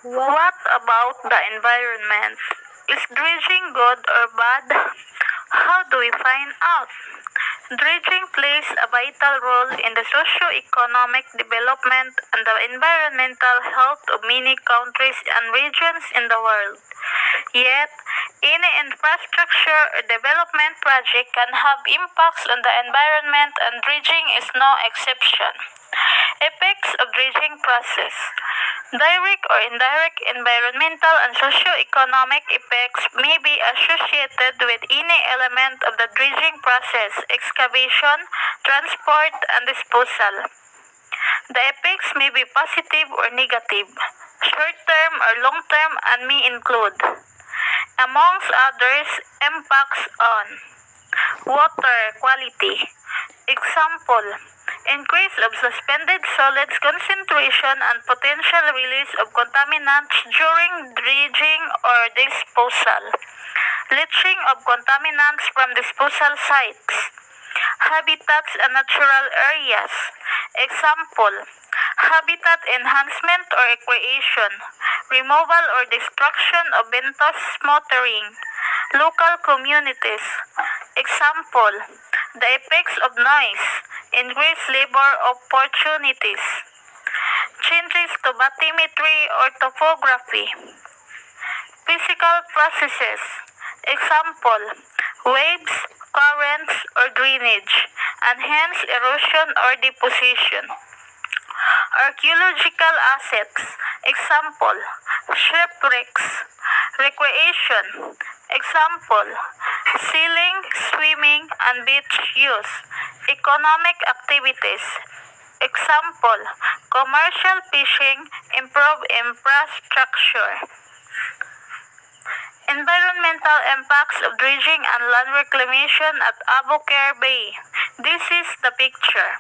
What about the environment? Is dredging good or bad? How do we find out? Dredging plays a vital role in the socio-economic development and the environmental health of many countries and regions in the world. Yet, any infrastructure or development project can have impacts on the environment and dredging is no exception. Effects of dredging process. Direct or indirect environmental and socio-economic effects may be associated with any element of the dredging process, excavation, transport, and disposal. The effects may be positive or negative, short-term or long-term, and may include, amongst others, impacts on water quality. Example, increase of suspended solids concentration and potential release of contaminants during dredging or disposal. Leaching of contaminants from disposal sites. Habitats and natural areas. Example, habitat enhancement or recreation, removal or destruction of bentos smottering. Local communities. Example, the effects of noise, increased labor opportunities, changes to bathymetry or topography. Physical processes. Example, waves, currents, or drainage, and hence erosion or deposition. Archaeological assets. Example, shipwrecks. Recreation. Example, sailing, swimming, and beach use. Economic activities. Example, commercial fishing, improve infrastructure. Environmental impacts of dredging and land reclamation at Abu Khair Bay. This is the picture.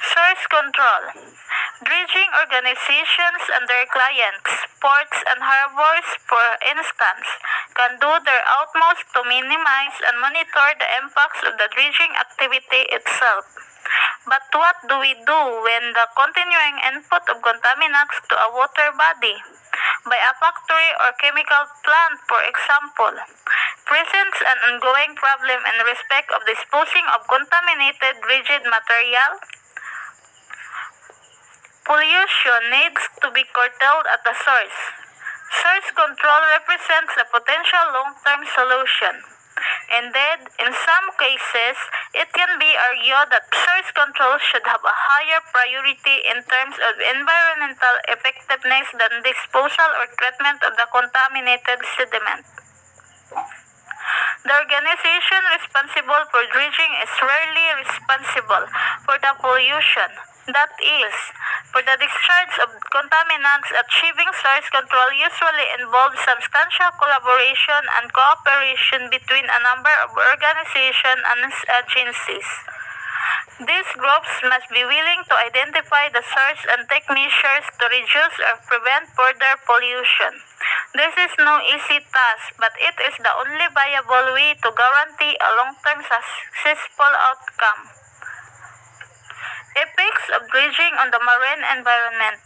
Source control. Dredging organizations and their clients, ports and harbors, for instance, can do their utmost to minimize and monitor the impacts of the dredging activity itself. But what do we do when the continuing input of contaminants to a water body, by a factory or chemical plant, for example, presents an ongoing problem in respect of disposing of contaminated rigid material? Pollution needs to be curtailed at the source. Source control represents a potential long-term solution. Indeed, in some cases, it can be argued that source control should have a higher priority in terms of environmental effectiveness than disposal or treatment of the contaminated sediment. The organization responsible for dredging is rarely responsible for the pollution. That is, for the discharge of contaminants. Achieving source control usually involves substantial collaboration and cooperation between a number of organizations and agencies. These groups must be willing to identify the source and take measures to reduce or prevent further pollution. This is no easy task, but it is the only viable way to guarantee a long-term successful outcome. Effects of dredging on the marine environment.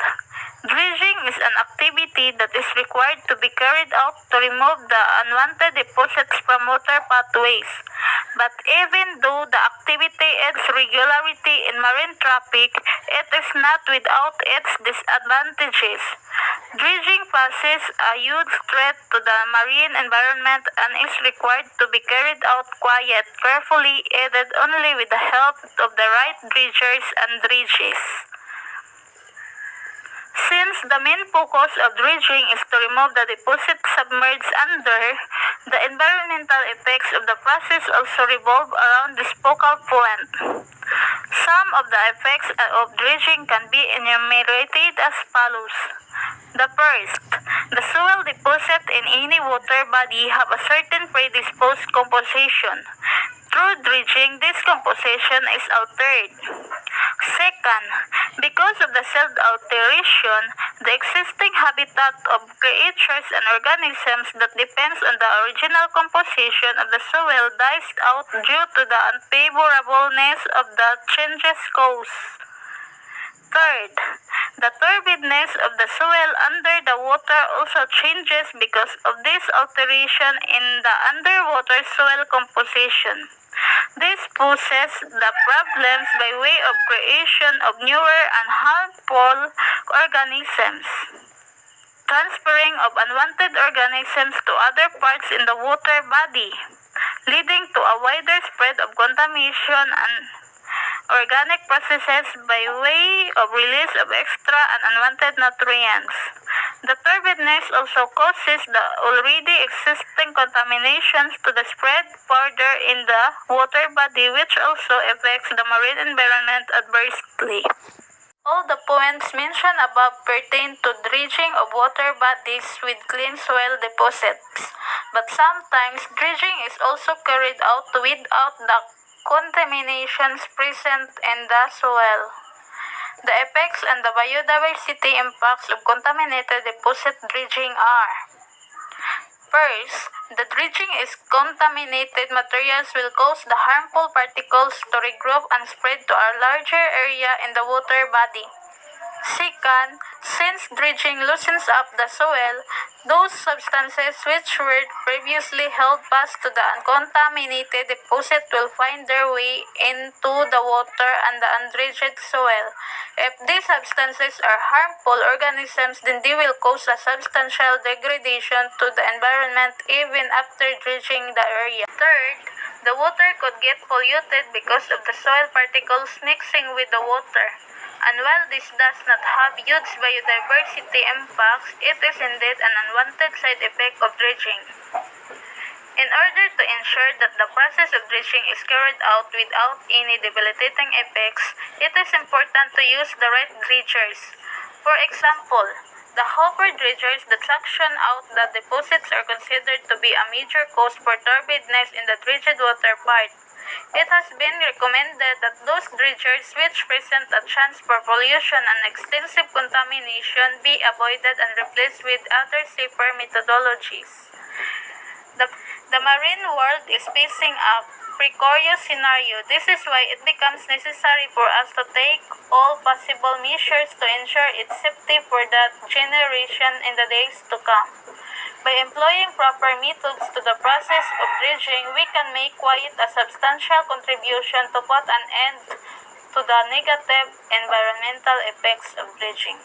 Dredging is an activity that is required to be carried out to remove the unwanted deposits from water pathways. But even though the activity adds regularity in marine traffic, it is not without its disadvantages. Dredging poses a huge threat to the marine environment and is required to be carried out quiet, carefully, aided only with the help of the right dredgers and dredges. Since the main focus of dredging is to remove the deposit submerged under, the environmental effects of the process also revolve around this focal point. Some of the effects of dredging can be enumerated as follows. The first, the soil deposit in any water body have a certain predisposed composition. Through dredging, this composition is altered. Second, because of the said alteration, the existing habitat of creatures and organisms that depends on the original composition of the soil dies out due to the unfavorableness of the changes caused. Third, the turbidness of the soil under the water also changes because of this alteration in the underwater soil composition. This poses the problems by way of creation of newer and harmful organisms, transferring of unwanted organisms to other parts in the water body, leading to a wider spread of contamination and organic processes by way of release of extra and unwanted nutrients. The turbidness also causes the already existing contaminations to the spread further in the water body, which also affects the marine environment adversely. All the points mentioned above pertain to dredging of water bodies with clean soil deposits, but sometimes dredging is also carried out without the contaminations present in the soil. The effects and the biodiversity impacts of contaminated deposit dredging are: first, the dredging is contaminated materials will cause the harmful particles to regroup and spread to a larger area in the water body. Second, since dredging loosens up the soil, those substances which were previously held fast to the uncontaminated deposit will find their way into the water and the undredged soil. If these substances are harmful organisms, then they will cause a substantial degradation to the environment even after dredging the area. Third, the water could get polluted because of the soil particles mixing with the water. And while this does not have huge biodiversity impacts, it is indeed an unwanted side effect of dredging. In order to ensure that the process of dredging is carried out without any debilitating effects, it is important to use the right dredgers. For example, the hopper dredgers that suction out the deposits are considered to be a major cause for turbidness in the dredged water part. It has been recommended that those dredgers which present a chance for pollution and extensive contamination be avoided and replaced with other safer methodologies. The marine world is facing a precarious scenario. This is why it becomes necessary for us to take all possible measures to ensure its safety for that generation in the days to come. By employing proper methods to the process of dredging, we can make quite a substantial contribution to put an end to the negative environmental effects of dredging.